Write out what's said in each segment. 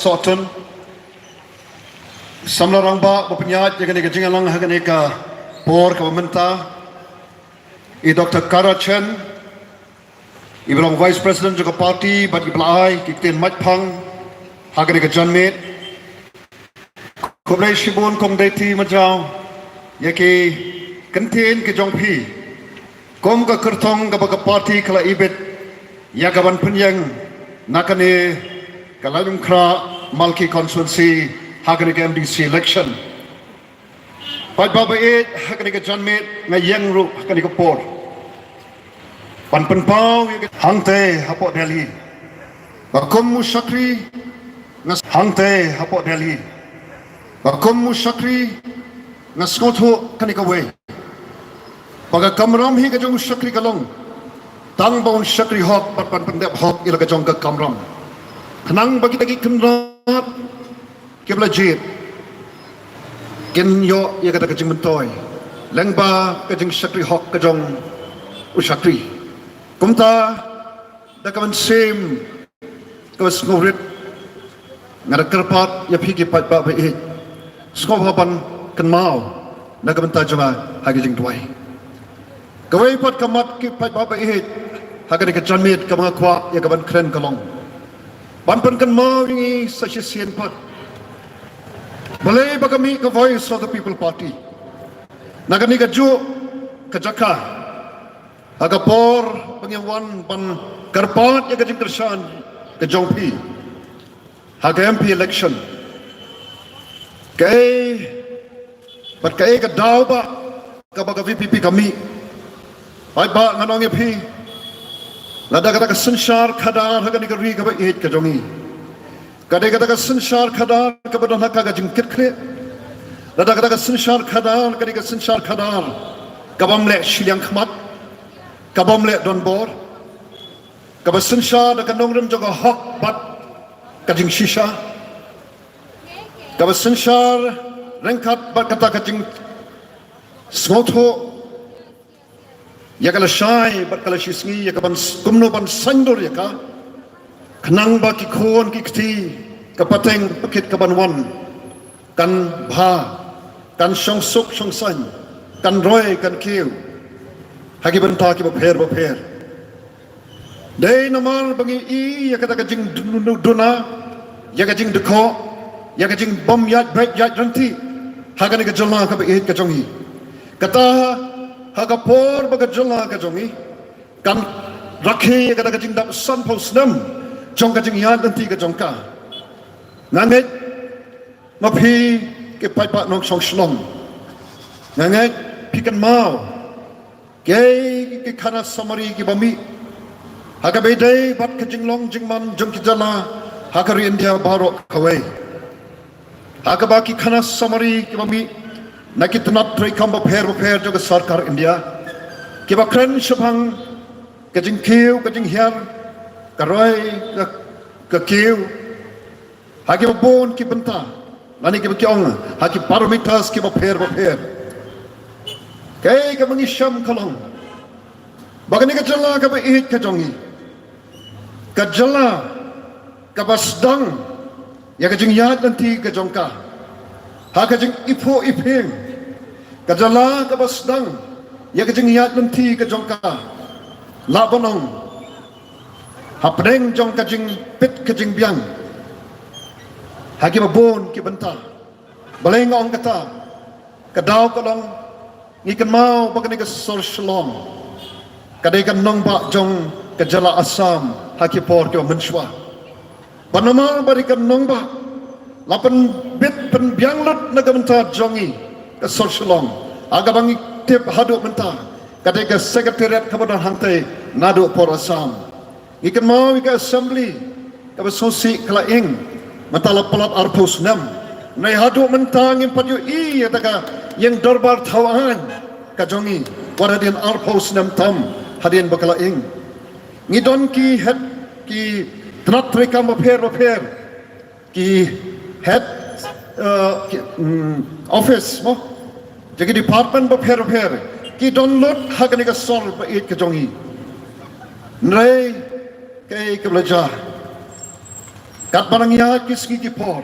Soton samlarang ba berpenyat jaga ni jangan lang hagan ka por ka pemerintah i Dr. Karachen i belong Vice President juga parti bat i belai kikten matpang hagan ni ka janmet koblai shibun kong deti majau yaki kenten ke jongpi kom ka kertong ka ba parti kala ibet ya kaban penyang nakane Kalayum Kra Malki Constituency Haganika MDC election. Pat Baba 8 Haganika Janmet ngayang ru Haganika Port. Pan Penpau Hangte Hapot Delhi. Bakum Musyakri ngas Hangte Hapot Delhi. Bakum Musyakri ngas Skotho Kanika Way. Baga Kamram hi kajong Musyakri kalong. Tang baun Syakri hok pat pan pendep hok ila kajong ka Kamram. Kenang bagi lagi kenrat kebla jit ken yo ya kata kajing mentoy lengba kajing syakri hok kajong usyakri kumta da kaman sem kawas ngurit ngada kerpat ya phiki pat ba ba e skop hapan ken mau da kaman ta jama hagi jing tuai kawai pat kamat ki pat ba ba e hagani ka janmit ka mga kwa ya kaman kren kalong Panpan kan mau ini sasisian pat. Balai bagami ke Voice of the People Party. Nagani kaju kajaka. Agapor pengyawan pan karpat ya kajing kersan ke jongpi. Haga MP election. Kay pat kay kadaw ba kabaga VPP kami. Ay ba nganong EP Lada kata sensar kadar haga negeri kaba ihit kajongi. Kadai kata sensar kadar kaba don hakka gajing kirkre. Lada kata sensar kadar kadai kata sensar kadar kaba mlek shiliang khmat. Kaba mlek don bor. Kaba sensar da kanong rem joga hok bat kajing shisha. Kaba sensar rengkat bat kata kajing smotho ya kala syai bat kala shisngi ya kaban kumno ban sandor ya ka kenang ba ki khon ki kti kapateng pakit kaban wan kan bha kan song suk song san kan roy kan kiu hagi banta ki ba pher dei namal bangi i ya kata kajing duna ya kajing dekho ya kajing bom yat break yat ranti hagani ka jolna ka ba ihit ka jongi kata Hagapor bagajala kajongi kan rakhe kada kajing dap san posnam jong kajing yad nanti kajongka nanget mapi ke paipa nong song shlom nanget pikan mau ke kana samari ki bami hagabedai bat kajing long jingman jong kijala hagari India barok kawai hagabaki kana samari ki bami Nakit not try kamba pair juga sarkar India. Kiba kren shabang kajing kiu kajing hiar karoy ka kiu. Hagi bon ki benta. Lani kiba kiong hagi parmitas kiba pair. Kay ka mangisham kalong. Bagani ka jala ka ba ihit ka jongi. Ka jala ka basdang ya kajing yad nanti ka jongka. Hakajing ipo iping kajala kabasdang ya kajing yat nanti kajongka labanong hapdeng jong kajing pit kajing biang hagi mabon ki benta balengong kata kadaw kalong ngikan mau bagani ka sol shalom kadai kan nong ba jong kajala asam haki por ki menswa panama barikan nong ba lapan bit penbiang lut naga mentah jongi ke solshalom aga bangi tip haduk mentah kadai ke sekretariat kabadan hantai naduk por asam ikan mau ika assembly ke sosi kelaing mentala pelat arpus 6 nai haduk mentah ngimpat yu i ataka yang dorbar tawaan ka jongi waradian arpus 6 tam hadian bakalaing ngidon ki het ki tenat reka maper ki head office mo jadi department ba pher ki download hagani ka sol ba it ka jongi nrai kay kablaja kat barang ya kis ki por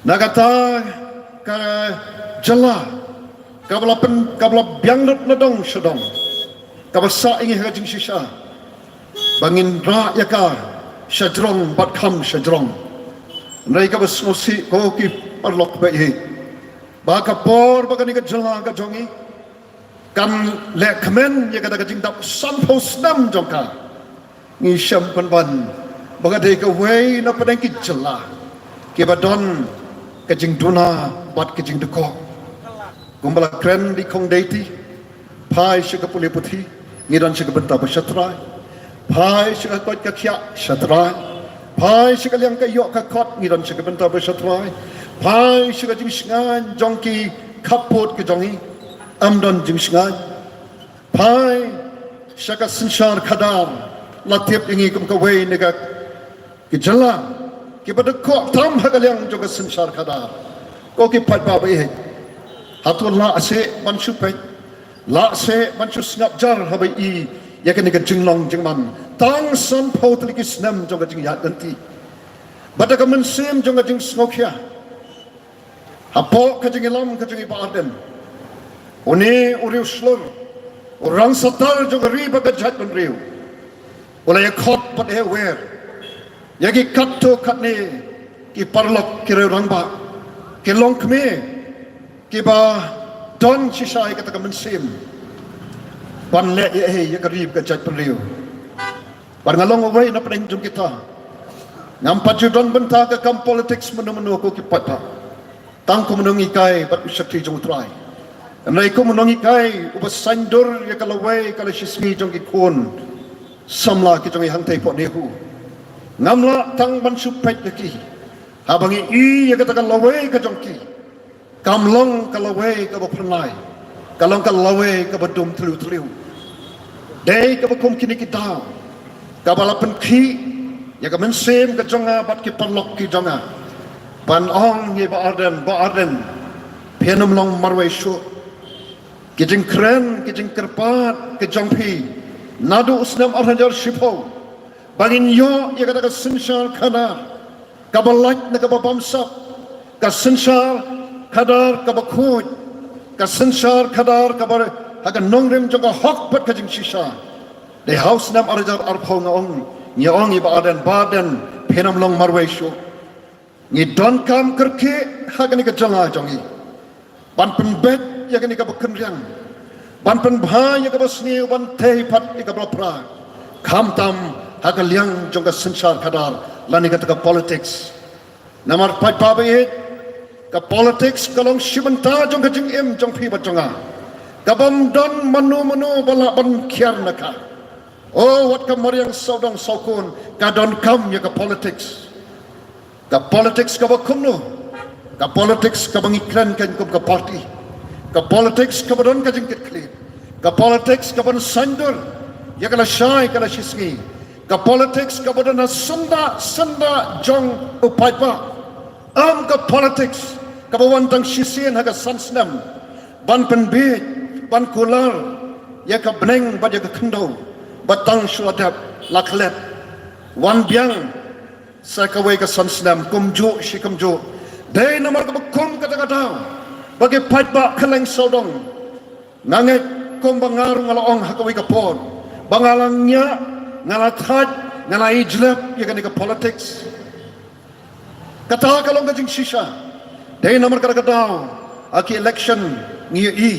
nagata ka jala kabla biang ledong sedong kabasa ingi hajing sisa bangin ra yaka syajrong bat kham syajrong nai kabas mosi ko ki parlok ba hi ba ka por ba ka ni ka jala ka jongi kan le khmen ya ka da jing dap sam pho snam jongka ni syam pan baga de ka wei na padang ki jala ke badon ka jing duna bat ka jing deko kumbala kren di kong deiti pai shika puli puthi ngiran shika benta bashatrai pai shika kot ka khya shatrai pai shika liang ka yok ka kot ngiran shika benta bashatrai pai shika jing sngan jongki kapot ke jongi amdon jing sngan pai shaka sinshar khadar latip ingi kum ka wei nega ki jala ki badako tam hagaliang joga sinshar khadar ko ki pat ba bai hatul la ase manchu pe la se manchu snap jar habai I yakan ka jinglong jingman tang sam potli ki snam jong jing ya danti badaka men sem jong jing snokia hapo ka jing lam ka jing baden one uriu slur orang satar jong ri ba ka jat ben riu ola ya khot pat he wer yagi kat to kat ne ki parlok ki rang ba ki long kme kiba don sisai kata ka mensim ban le ya karib ka jat perliu ban ngalong away na pedeng jum kita nampak judon benta ka kam politics menu ko kipata tang ko menungi kai bat usakti jong trai nai ko menungi kai ubas sandur ya kalawai kala sismi jong ki kun samla ki jong hang tai po nehu ngamla tang ban supet ki habangi I ya kata ka lawai ka jong ki kamlong kalawai ka bapranai kalong kalawai ka badum tliu dei ka bakum kini kita ka balapan ki ya ka mensem ka jonga bat ki parlok ki jonga ban ong ye ba arden penum long marwai shu ki jing kren ki jing kerpat ki jongpi nadu usnam arhajar shipo bangin yo ya ka sinshar kana ka balak na ka babamsap ka sinshar kadar kabakut kasenshar kadar kabar haga nongrim joga hok pat kajing shisha de house nam arjar arphong ong ni ong I baden penam long marwesho ni don kam kerke haga ni ka janga jongi ban pen bet ya ni ka bakemriang ban pen bha ya ka basni ban tei pat ka pra kham tam haga liang joga senshar kadar lani ka politics namar pat pa be ka politics kalong shibanta jong ka jing em jong phi bajonga kabam don manu bala ban khiar naka oh what ka mariang saudong saukun ka don kam ya ka politics ka bakumno ka politics ka bangikran kan kum ka party ka politics ka badon ka jing kitli ka politics ka ban sandur ya kala shai kala shisgi ka politics ka badon sanda jong upaipa ka politics kabawan tang sisian haga sansnam ban penbit ban kular ya ka beneng ba ya ka kendo batang suadap laklet wan biang sa kawai ka sansnam kumju shikamju dei namar ka kum kata bagi pat ba kaleng sodong nanget kum bangaru ngalaong hakawai ka pon bangalangnya ngalathat ngalai jlep ya ka politics kata kalong ka jing shisha dei nomor kadang aki election ngi I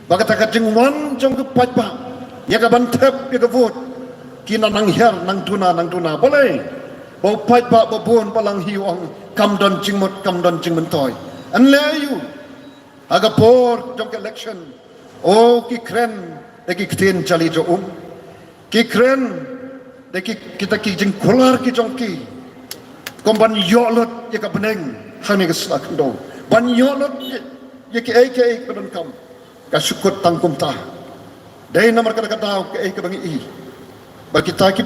bagata ka jing wan jong ke patba ya ka bantep ya ka vote kina nang her nang tuna boleh bau patba babon palang hiwang kamdon jing mentoy an layu aga por jong ke election oh ki kren de ki kten jali jo ki kren de ki kita ki jing kular ki jong ki komban yolot ya ka beneng hani keslak do banyolot ye ke kadon kam ka syukut tangkum ta dai namar kata ke ke bangi I bagi ta ki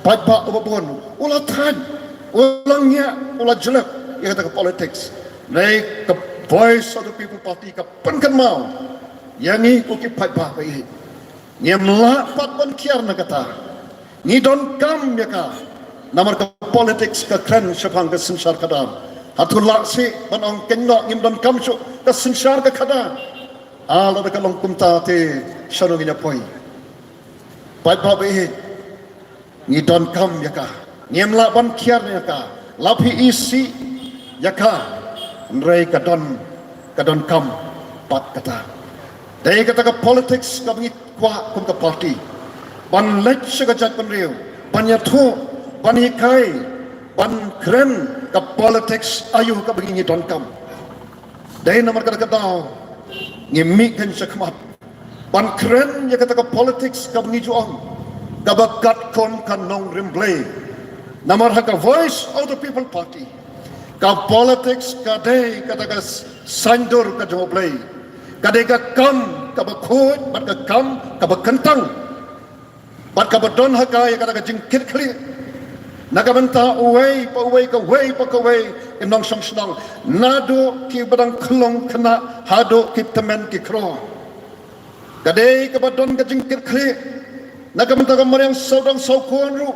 patba obon ulah tan ulangnya ulah jelek ya kata ke politics dai ke voice of the people party ka penkan mau yang ni ko ki patba bai ni mla pat ban kiar na kata ni don kam ya ka namar ka politics ka kren syapang ka sensar kadar hatulak si banong kenok ngim don kamsu ka sensar ka kadar ala da kalong kumta te syarung ina poi pai pa be ni don kam yaka ngim la ban kiar yaka lapi isi yaka nrei ka don kam pat kata dai kata ka politics ka bangit kwa kum ka party ban lech ka jat ban riu ban ya thu ban hikai ban kren ka politics ayu ka bangit don kam dai nomor kata kata ngimi kan sakmat ban kren ya kata ka politics ka bangit juang ka bakat kon kan nong rimble nomor ha ka voice of the people party ka politics ka dai kata ka sandur ka joblay kadai ka kam ka bakhut bat ka kam ka bakantang bat ka badon hakai kata ka jingkit kli nagamanta uwei pa uwei inong song snong nado ki badang klong kena hado ki temen ki kro kadai ka badon ka jingkit kli nagamanta ka mariang saudang saukuan ru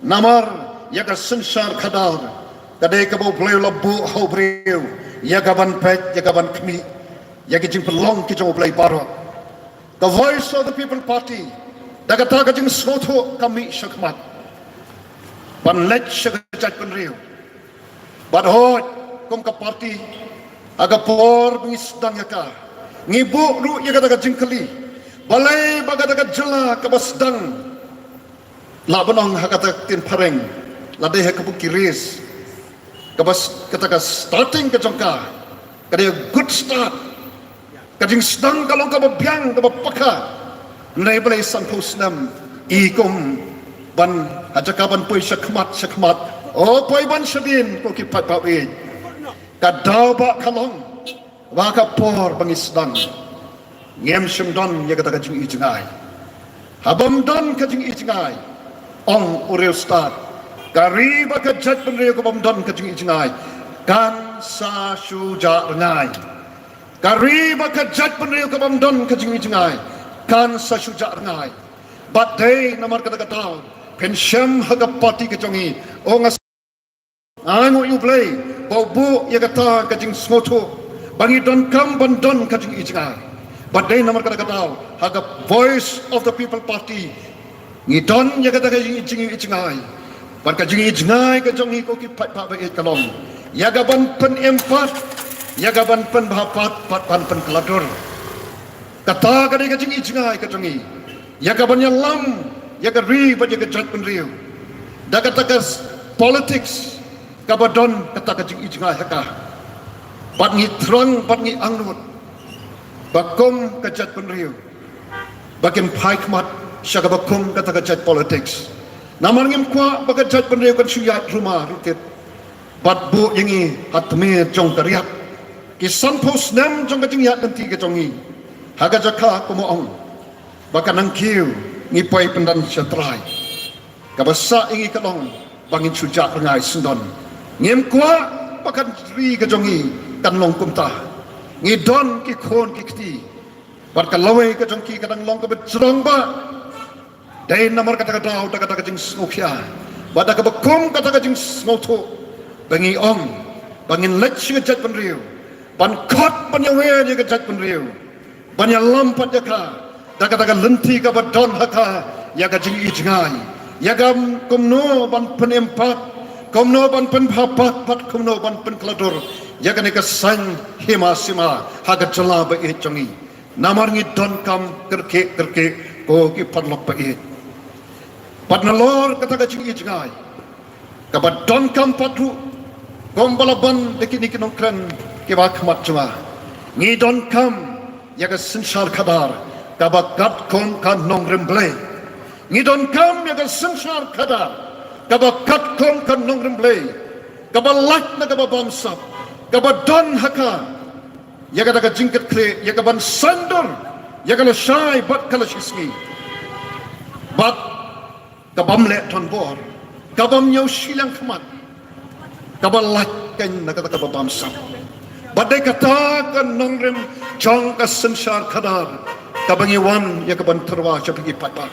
namar ya ka sensar kadar kadai ka bo bleu labu ho breu ya ka ban pet ya ka ban kmi ya ki jing pelong ki jong play baro the voice of the people party daga ta ka jing soto kami syakmat ban lech syakajat pen riu bad hot kom ka party aga por bingis dang yaka ngibu ru ya ka jing kali balai baga daga jela ka basdang la banong hakata tin pareng la de ha ka bukiris ka bas kata ka starting ka jongka kada good start kajing sedang kalau ka babyang ka bapaka nay balay sampos nam ikom ban hajakaban poy syakmat o poy ban sabin ko kipat pawi kadaba kalong waka por bangisdang ngem sumdon ya kata kajing ijngai habam don kajing ijngai ong ureu start kari baka jat penreu ko bam don kajing ijngai kan sa suja ngai kari baka jat penreu ka bamdon ka jingai kan sa suja ngai but day namar kata kata pensyam haga party ka jongi o ngas angu you play bobu ya kata ka jing smoto bangi don kam bandon ka jingai but day namar kata kata haga voice of the people party ni don ya kata ka jingai ban ka jingai ka jongi ko ki pat pa ba kalom ya gaban pen empat ya gaban pen bahapat pat pen keladur kata kadai ka jingi jingai ka jongi ya gaban ya lam ya ka ri ba ya ka jat pen riu da kata ka politics ka badon kata ka jingi jingai haka pat ngi trong pat ngi angnut bakom ka jat pen riu bakin paikmat syaga bakom kata ka jat politics namar ngim kwa ba ka jat pen riu kan suyat rumah rutit bat bu yangi hatme jong kariat kisan pos nem jong ka jingyat nanti ka jongi haga jaka kumoong baka nang kiu ngipai pendan syatrai kabasa ingi kalong bangin sujak rengai sundon ngem kwa baka ri ka jongi kanlong kumta ngidon ki khon ki kti bat ka lawe ka jongki kadang long ka bejrong ba dai namar kata kata uta kata jing snokya bada ka bakum kata ka jing snoto bangi ong bangin lech ngejat penriu ban kot ban yawe dia kejat penriu ban ya lampat ya ka daga lenti ka badon haka ya ka jing ijngai ya gam kumno ban penempat kumno ban penpapat pat kumno ban penkladur ya ka ne ka sang hima sima haga jala ba it jongi namar ngi don kam kerke ko ki padlok ba it pat nalor kata ka jing ijngai ka badon kam patu gombalaban dekini kinong kren kiba khamat chuma ngi don kam ya ka sensar kadar ka bakat kon kan nong remble ngi don kam ya ka sensar kadar ka bakat kon kan nong remble ka balak na ka bamsap ka badon haka ya ka daga jingkat kle ya ka ban sandor ya ka shai bat kala shismi bat ka bamle ton bor ka bam nyaw silang khamat kabalat kan nakata kababamsam badai kata kan nongrem jong ka sensar kadar kabangiwan ya kaban terwa cha pigi patpa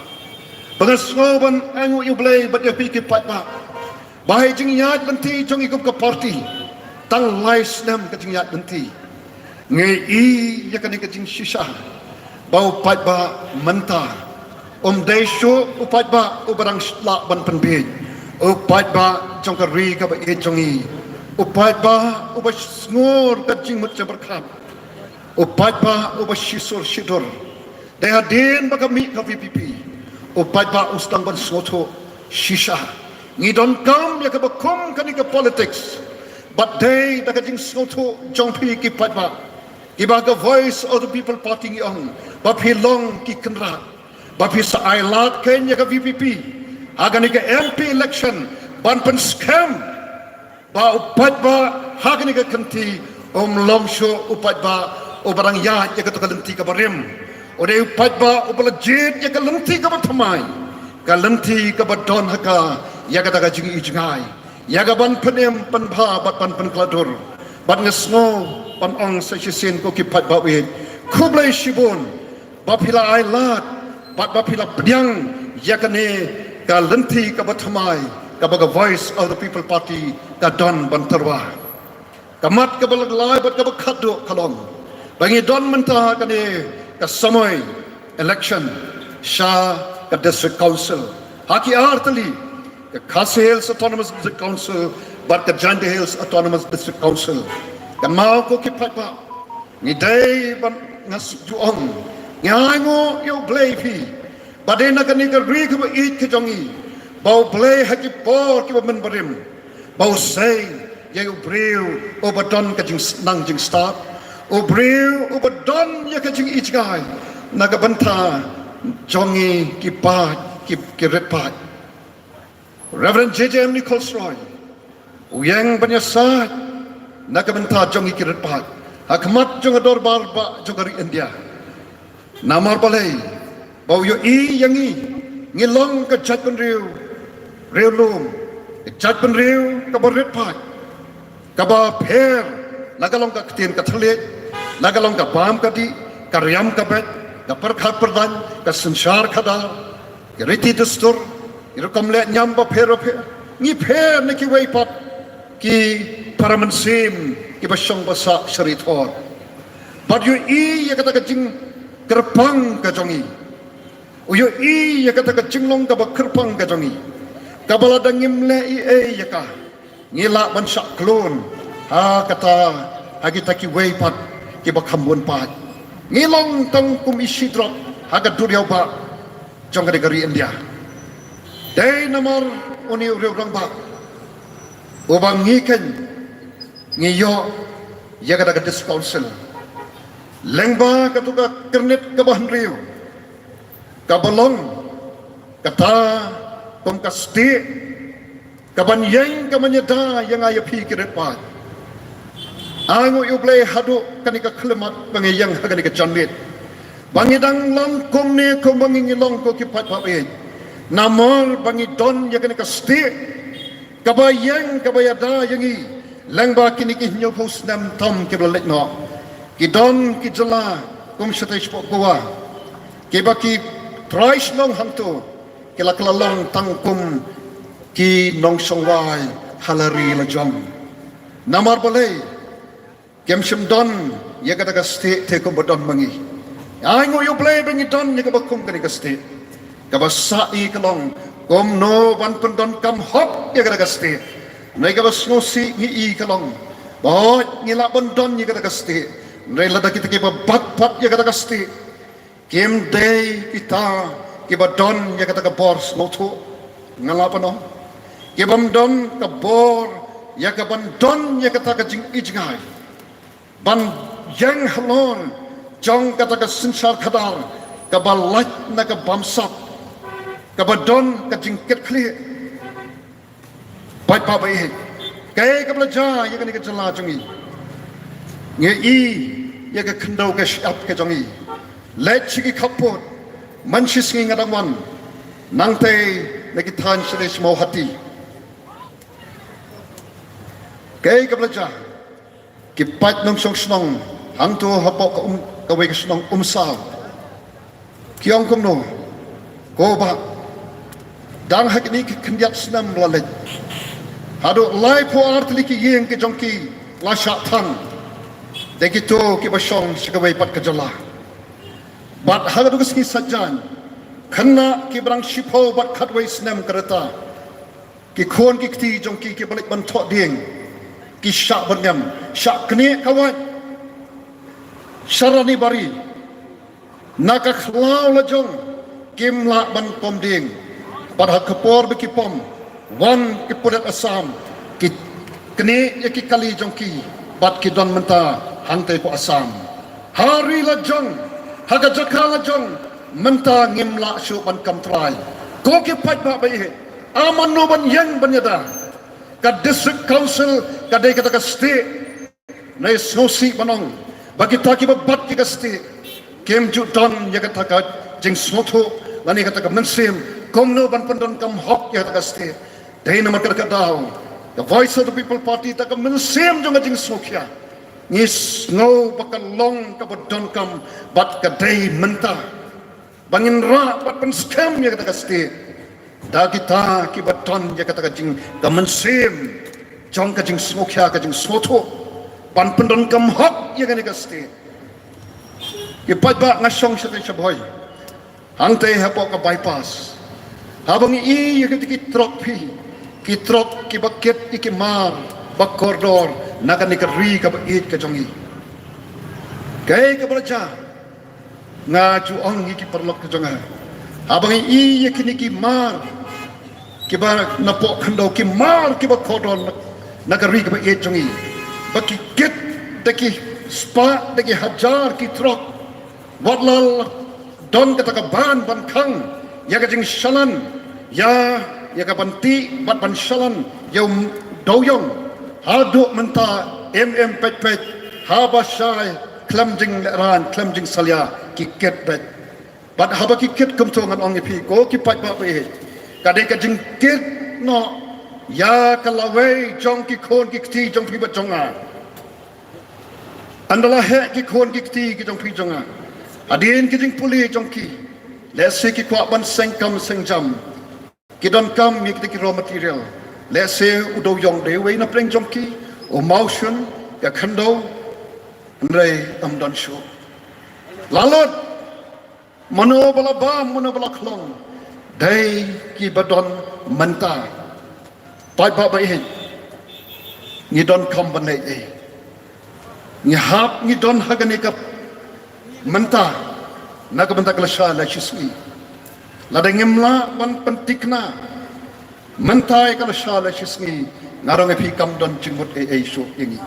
bangas ngoban angu iblay bat ya pigi patpa bahai jing yat lenti jong ikup ke parti tang lais nam ke jing yat lenti ngai i ya kan ke jing shisha bau pat ba mentah dai shu upat ba ubarang la ban penbe upat ba jong ka ri ka ba e jong i upat ba ubas ngor ka jing mut berkam upat ba ubas shisur shidur dai hadin ba kami ka VPP upat ba ustang ban soto shisha ngi don kam ya ka bakum kan ka politics but they da ka jing soto jong pi ki pat ba ki ba the voice of the people party ngi ong ba phi long ki kanra ba phi sa ailat ken ya ka VPP agani ka MP election ban pen scam ba upat ba hagani ka kanti long sho upat ba ubarang ya ya ka to kalenti ka barim ode upat ba ubalajit ya ka lenti ka bathamai ka lenti ka badon haka ya ka daga jing ijngai ya ka ban penem pan pha bat pan kladur bat ngesno pan ong sa sin ko ki pat ba we kublai shibun ba phila ai lat bat ba phila pdyang ya ka ne ka lenti ka bathamai ka ba voice of the people party ka don ban terwa kamat ka balag lai bat ka khadu khalong bangi don mentah ka ne ka samai election sha ka district council haki artali the Khasi Hills Autonomous District Council, but the Jandi Hills Autonomous District Council. The mau ko kipat pa, ni day ban ngas juong, ni ango yo play pi, but then agani ka ri ka eat ka jongi, bau play haki por ki men barim, bau say yo breu obadon ka jing nang jing start, o breu obadon ya ka jing each guy, nagabanta jongi ki pa ki repat. Reverend J.J.M. Nichols Roy, uyang banyasat, nakamenta jong ikirat pat, hakmat jong ador barba jong ari India. Namar balay, bau yo i yangi, ngilong ka jatpan riu lum, jatpan riu kabarit pat, kaba per, nagalong ka ketin kathalit, nagalong ka bam kadi, karyam kabet, kaperkhat perdan, kasensyar kadal, kiriti destur, irokom le nyamba pero ni per ne ki wei pat ki paramansim ki basong basa syaritor but you i ya kata kajing kerpang ka jongi uyo i ya kata kajing long ka kerpang ka jongi kabala dangim le i ya ka ngila ban sak klon ha kata hagita ki wei pat ki bakambun pat ngilong tang kum isi drop haga duriau ba jong ka gari India day namar uni urang ba ubang ngiken ngiyo ya kada gadis council lengba katuka kernet kabahan riu kabalong kata kom kasti kabanyeng kamanyada yang ayo pikiret pa ango yublay hadu kanika klemat bangiyang kanika janlit bangidang langkong ne kom bangingilong ko kipat pawe namor bangi don ya kena kasti kabayang kabayada yangi langba kini kinyo pos nam tom kiblalet no kidon kijala kum shatesh pokwa kibaki thrice long hantu kilaklalong tangkum ki nong songwai halari lajong namar balay kemshim don ya kata kasti te kum bodon bangi ay ngo yo play bangi don ya kabakum kani kasti kabasai kalong kom no ban pendon kam hop ya kada kasti nai kabas ngosi ngi i kalong bot ngila bondon ya kada kasti nai lada kita kiba bat ya kada kasti kim day kita kiba don ya kada kabor snoto ngala pano kibam don kabor ya kaban don ya kada kajing ijngai ban yang halon jong kada kasinsar kadar kabalat na kabamsat kabadon kajingkit kli baik pa baik kay kablaja ya kani kajala jongi nge i ya ka khandau ka shap ka jongi let chigi khapot manchis ngi ngadangwan nangte nakithan shresh mau hati kay kablaja ki pat nong song snong hang tu hapok ka we ka snong umsa kiong kum no ko ba dang hak ni kendiat senam lalet Hado lai po artli ki yeng ki jongki la sha thang. De ki to ki basong sikawai pat kajala. Bat hado ki sajan. Khanna ki brang shipo bat khatwai snem karata. Ki khon ki kti jongki ki balik ban thok ding. Ki sha banyam, sha kne kawan. Syarani bari. Naka khlau la jong kim la ban pom ding. Pada kepor beki pom. Wan ki pudat asam ki kene ya ki kali jongki bat ki don menta hantai ko asam hari la jong haga jakala jong menta ngimla shu ban kamtrai ko ki pat ba bai aman no ban yang banyada ka district council ka dai kata ka state nai sosi banong bagi taki bat ki ka state kem ju don ya kata ka jing soto lani kata ka mensim komno ban pendon kam hok ya kata ka state dahil naman kadang the voice of the people party tak mensim jong ajing sokya ngis ngau pakalong kabadon kam bat kadai menta bangin ra bat pen scam ya kata kasti da kita kibaton ya kata kajing ka mensim jong kajing sokya kajing soto ban pendon kam hok ya kata kasti kipat ba ngasong sa boy hangtay hapo ka bypass habang ya kata ki trophy kitrok ki baket iki mar bakordor nakan ni kari ka bait ka jongi kay ka balaja nga juong iki perlok ka jonga abang i yakini ki mar ki ba napo khando ki mar ki bakordor nakari ka bait jongi baki get daki spa daki hajar kitrok wadlal don kata ka ban khang ya ka jing shalan ya ka banti bat ban shalan yaum doyong hadu menta pet haba shai klamjing ran klamjing salya ki ket bet bat haba ki ket kum tongan ong pi ko ki pat ba be kadai ka jing ket no ya kalawai jong ki khon ki ti jong pi bat jonga andala he ki khon ki ti ki jong pi jonga adin ki jing puli jong ki let's say ki kwa ban sengkam sengjam Kidon kam mi kita raw material. Let's say udo yong dewe na pleng jongki o motion ya khando andrei amdan show. Lalot mano bala bam mano bala klong dai ki badon manta. Pai ba ba hin. Ni don kam banai e. Ni hap ni don hagani kap manta naga banta klasha la chisui. Ladang imla ban pentikna mentai kalau shala shismi ngarong epi kam don jingmut so ini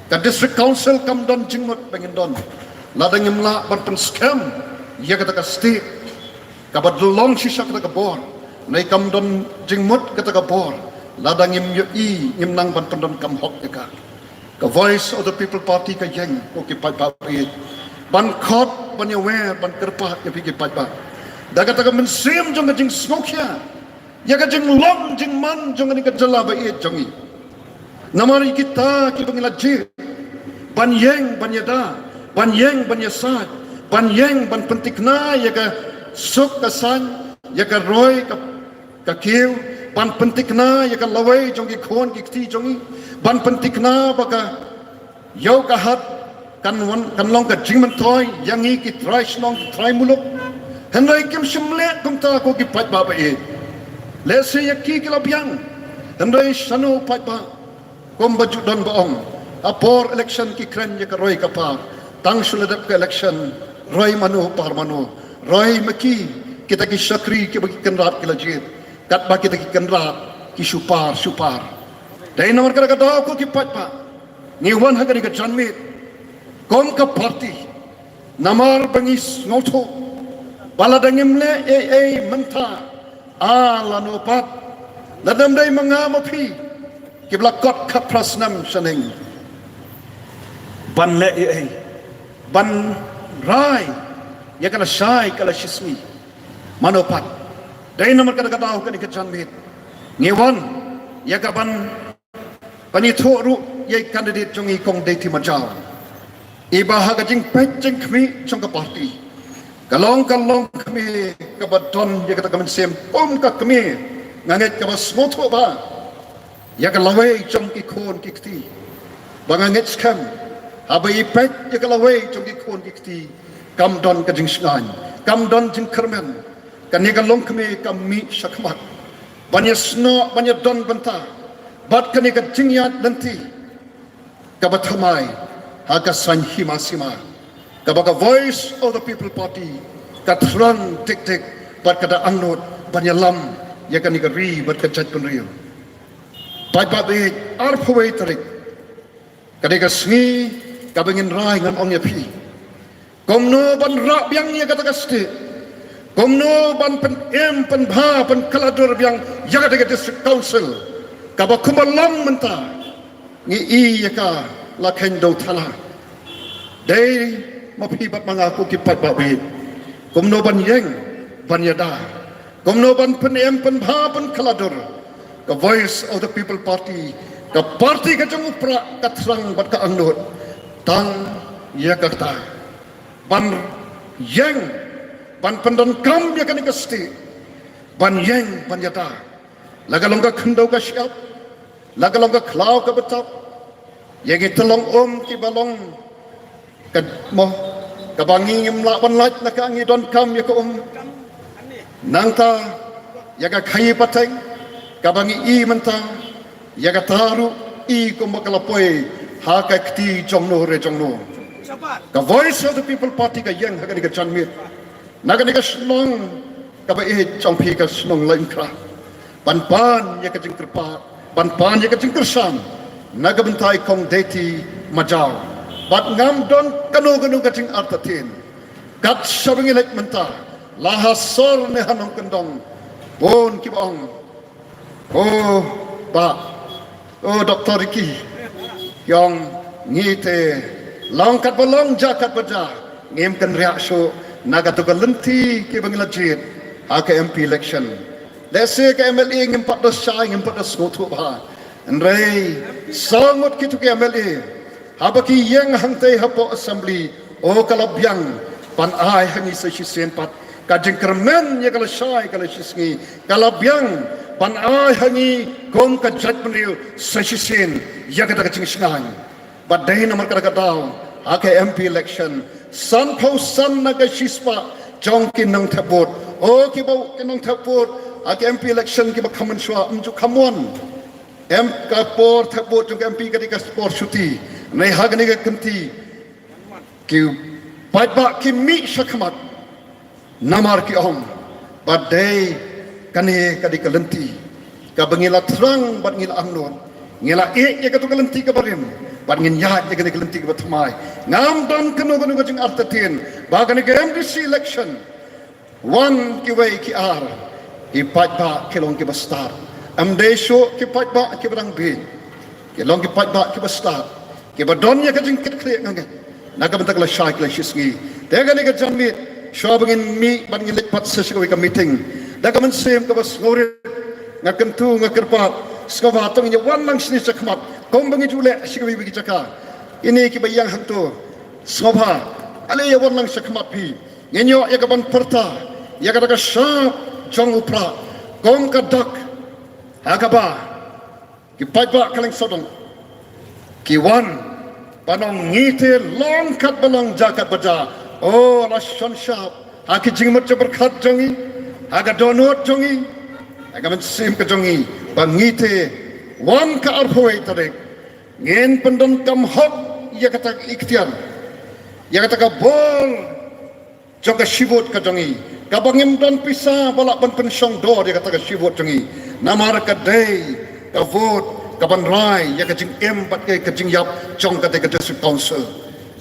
ka district council kam don jingmut bangin don ladang imla ban pen scam ya kata ka state ka badlong sisa kata ka bor nai kam don jingmut kata ka bor ladang im yo i im nang ban pendon kam hok ka ka voice of the people party ka yang okay pa ban khot ban yawe ban kerpa ya pi pa daga taga mensim jong jing snokya ya ka jing long jing man jong ni ka jala ba e jongi namari kita ki bangila ji ban yeng ban yada ban yeng ban yasat ban yeng ban pentikna ya ka suk kasan ya ka roy ka kiu ban pentikna ya ka lawai jong ki khon ki ti jongi ban pentikna ba ka yau ka hat kan long ka jing man toy yang i ki try snong try muluk Hendai kim semlek kum ta ko ki pat ba ba e. Lese yaki ki labiang. Hendai sanu pat ba. Kom baju don baong. Apor election ki kren ya ka roy ka pa. Tang suladap ka election roy manu par manu. Roy maki kita ki sakri ki bagi kenrat ki lajit. Kat ba kita ki kenrat ki supar. Dai nomor ka daw ko ki pat ba. Ni wan ha ka janmit. Kom ka party. Namar bangis ngoto. Bala dangim le menta ala no pat ladam dai mangamapi kibla kot kaprasnam saning ban le ban rai ya kala shai kala shismi manopat dai nomor kada kada ka ni kachanmit ngewan ya ka ban pani thoru ye candidate jongi kong dei ti majau iba ha ka jing pet jing khmi chong ka party kalong kami kabaton ya kata kami sem pom ka kami nganget ka basmoto ba ya ka laway trong ki khon ki kti bangangit skam abai pek ya ka laway trong ki khon ki kti kam don ka jing snan kam don jing kermen kan ya ka long kami kam mi sakmat banyak sno banyak don banta bat kan ya ka jing ya nanti ka bathamai ha ka san hima sima ka ba voice of the people party ka thrang tik tik bat ka da angnot banyak lam ya kan ya ka ri bat ka chat pun rio pai ba be ar phoi tarik kadeka sngi kabengin rai ngan ong ya phi komno ban ra biang ya kata kaste komno ban pen em pen bha pen kaladur biang ya kata district council kaba kumalang menta ngi i ya ka la khen do thala dei ma phi bat manga ku ki pat ba be komno ban yeng ban ya da komno ban pen em pen bha pen kaladur the voice of the people party the party ka jong upra ka thrang bat ka angnot tang ya kata ban yang ban pendon kam ya kan ikasti ban yang ban yata lagalong ka khndo ka syap lagalong ka khlaw ka betap ya gi telong ki balong ka mo ka bangi ngim la ban laj na ka ngi don kam ya ko nangta ya ka khai pateng kabangi i mentang ya kataru i ko makalapoi ha ka kti jongno re jongno ka voice of the people party ka yang ha ka ni ka chanmit naga ni ka snong ka ba e chong phi ka snong lain kra pan pan ya ka jing kerpa pan pan ya ka jing kersan naga bentai kong deti majau bat ngam don kanu kanu ka jing artatin kat sabangi lek menta lahasor ne hanong kendong bon ki bong oh ba oh Dr. Ricky yang ngite long kat balong jakat baja ngem kan reaksyo naga to galenti ke bangilajit aka MP election let's say ke MLA ngem pat dos sai ngem pat dos ngotu ba andrei sangot kitu ke MLA habaki yang hangtai hapo assembly oh kalabyang pan ai hangi sa sisen pat kajeng kermen ya kala sai kala sisngi kalabyang pan ai hangi kom ka jat penriu sesisen ya kata kacing singang badai nomor kata kata aka MP election san pau san naga sispa jongkin nang thapot o ki bau kinong thapot aka MP election ki ba khaman shwa umju khamon em ka por thapot jong MP ka dikas por shuti nei hagni ka kanti ki ba ki mi shakmat namar ki om badai kani kadi kalenti ka bangila terang bat ngila angnot ngila ya ka to kalenti ka barim bat ngin ya kani kalenti ka batmai ngam dan kanu kanu ka jing artatin ba kani ka MDC election one ki way ki ar ki pat ba kilong ki bastar amde sho ki pat ba ki barang bin ki long ki pat ba ki bastar ki badon ya ka jing kit kre ngang naga bentak la shai la shisgi te kani ka jammi sho bangin mi bat ngilek pat sesiko ka meeting dagaman sem ka bas ngori ngakentu ngakerpat skavatong nya wanang sini sakmat kombangi jule sikawi bigi chaka ini ki bayang hantu sokha ale ya wanang sakmat pi ngenyo ya kaban perta ya kata sha jong upra kom ka dak agaba ki paiba kaleng sodong ki wan panong ngite long kat balong jakat baja oh la shon shap aki jingmat berkat jongi aga donot jongi aga men sim ka jongi bangite wan ka arhoi tarik ngen pendon kam hok ya kata ikhtiar ya kata ka bol joga shibut ka jongi ka bangim don pisa balak ban pensyong do dia kata ka shibut jongi namar ka dei ka vote ka ban rai ya ka jing em pat ka jing yap jong ka ka district council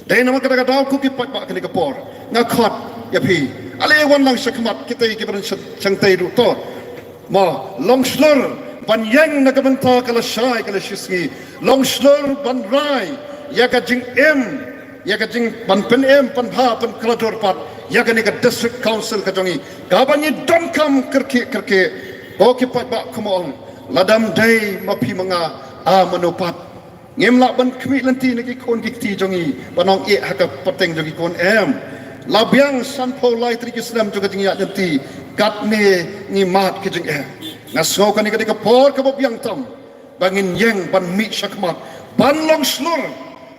dei namar kata ka daw ku ki pat ba ka ni ka por ngakhat ya pi ale wan lang sakmat kita ki ban sangtai ru to mo longslor ban yang na kabanta kala shai kala shisgi longslor ban rai ya ka jing em ya ka jing ban pen em pan bha pan klador pat ya ka ni ka district council ka jongi ka ban ni dom kam kerke o ki pat ba kumong ladam dai mapi manga a manopat ngem la ban kmi lanti ni ki kon gikti jongi banong e ha ka pateng jongi kon em labyang sanpo lai tri Islam juga jing ya nanti kat ne ni mat ke jing na so kan ka por ka bobyang tam bangin yang ban mi syakmat ban long slur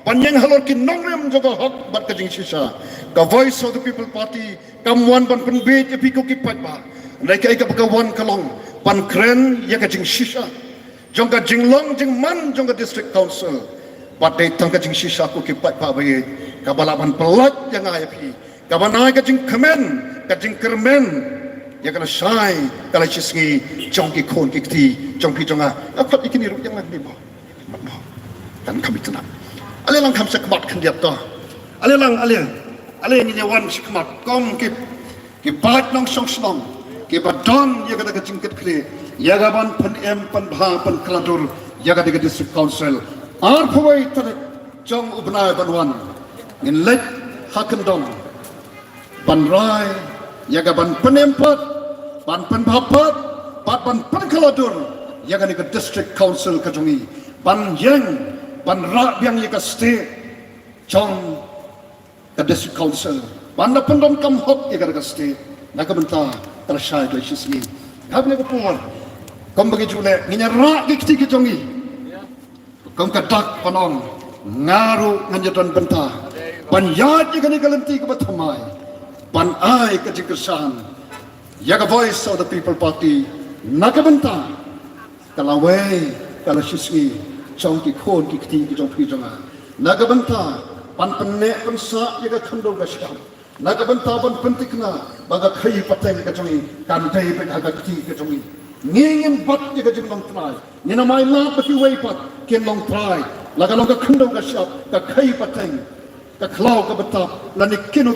ban yang halor kin nongrem jaga hak bat kajing sisa ka voice of the people party kamwan ban penbet epiko kipat ba naika ika pagawan kalong pan kren ya kajing sisa jongka jinglong jingman jongka district council patai tangka jing sisa ku kipat ba bayi kabalaban pelat yang ayapi kabanai kajing kemen kajing kermen ya kana sai kala chisngi jongki kon kikti jongpi jonga akot ikini ru yang lagi ba kan kami tenang ale lang kam sakmat kan diap to ale ni wan sakmat kom ki pat nong song snong ki badon ya kada kajing ket kle ya gaban pan em pan bha pan kladur ya kada district council ar phoi tare jong ubnai banwan in let hakendong ban rai ya gaban penempat ban penbapat ban penkaladur ya kan ke district council kajongi ban yang ban rak yang ya ke state jong ke district council ban da pendom kam hok ya ke state nak benta tersai do sismi kab ne ko por kom bagi jule nginya rak ki kajongi kom ka dak panon ngaru nganjatan benta ban yat ya kan kalenti ke bathamai ban ai ke jikesan yaga voice of the people party nakabenta kalaway kalashisgi chongki khon ki kti ki jongpi jonga nakabenta pan penne pansa yaga khando ga sham nakabenta pan pentikna baga khai pateng ka jongi kan dei pe ga kti ka jongi ngingin bat yaga jingong trai nina mai la pati way pat ken long trai laga long ka khando ga sham ka khai pateng ka khlau ka batap lani kino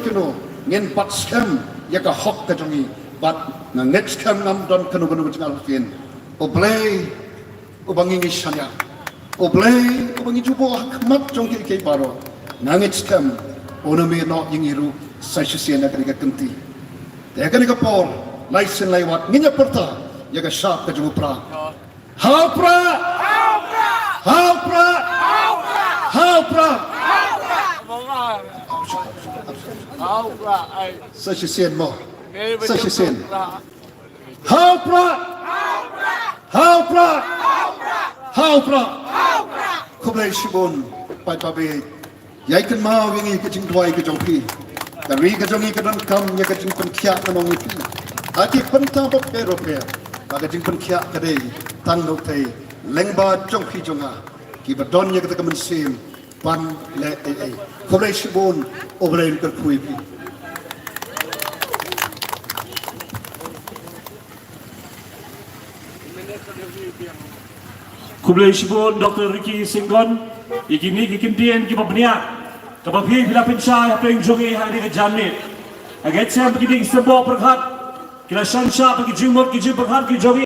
ngin pat scam yaga hok ka jongi but na next time nam don kanu jangal fin oblay ubangi shanya oblay ubangi jubo akmat jongki ke baro na next time oname no yingiru saishusia na kaniga kanti ya kaniga por laisen laiwat nginya perta yaga sharp ka jumupra haupra saishusia mo Sashisin. Haupra. Kublai shibun. Pai pabe. Yaikan mau wingi kecing tuai ke jongpi. Dari ke jongi ke dan kam ya kecing penkiak menong itu. Aki pentang pop Eropa. Ka kecing penkiak kadai tang no tei lengba jongpi jonga. Ki badon ya kita kemensim pan le ai. Kublai shibun oblai ke kuipi. Kublai shibun Dr. Ricky Singgon ikini kikimdian ki babniak kapapi bila pensai apa yang jongi hari ke jamit agat saya begini semua perhat kila shansha bagi jumur ki jumur perhat ki jongi